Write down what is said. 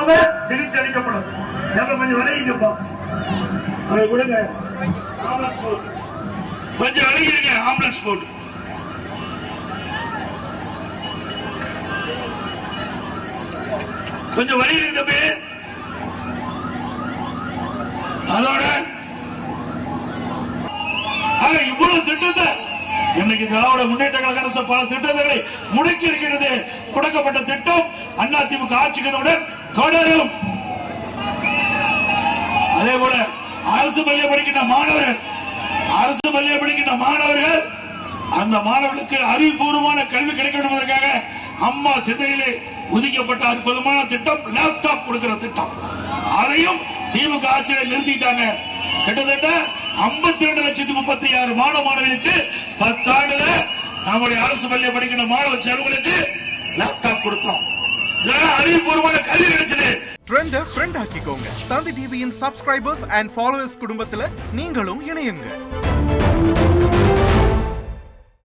இல்லாம பிரித்து அளிக்கப்படும். கொஞ்சம் விளைவிக்கப்பா அதை கொடுங்க. கொஞ்சம் விளையிருங்க. ஆம்புலன்ஸ் போட்டு கொஞ்சம் வழியில் தம்பி. அதோட இவ்வளவு திட்டத்தை இன்னைக்கு திராவிட முன்னேற்ற கழக அரசு பல திட்டங்களை முடக்கி இருக்கிறது. கொடுக்கப்பட்ட திட்டம் அதிமுக ஆட்சிகளுடன் தொடரும். அதே போல அரசு பள்ளியை படிக்கின்ற மாணவர்கள் அந்த மாணவர்களுக்கு அறிவுபூர்வமான கல்வி கிடைக்க வேண்டும் என்பதற்காக அம்மா சிந்தனையிலே ஒதுக்கப்பட்ட அற்புதமான திட்டம் லேப்டாப் கொடுக்கிற திட்டம். அதையும் திமுக ஆட்சியில் நிறுத்திட்டாங்க. கிட்டத்தட்ட 52,36,000 மாணவ மாணவிகளுக்கு 10 ஆண்டுல நம்முடைய அரசு பள்ளியை படிக்கிற மாணவ செல்வங்களுக்கு லேப்டாப் கொடுத்தோம். அறிவுபூர்வமான கல்வி கிடைச்சது. ட்ரெண்ட ஃப்ரெண்ட் ஆக்கிக்கோங்க. தந்தி டிவியின் சப்ஸ்கிரைபர்ஸ் அண்ட் ஃபாலோவர்ஸ் குடும்பத்துல நீங்களும் இணையுங்க.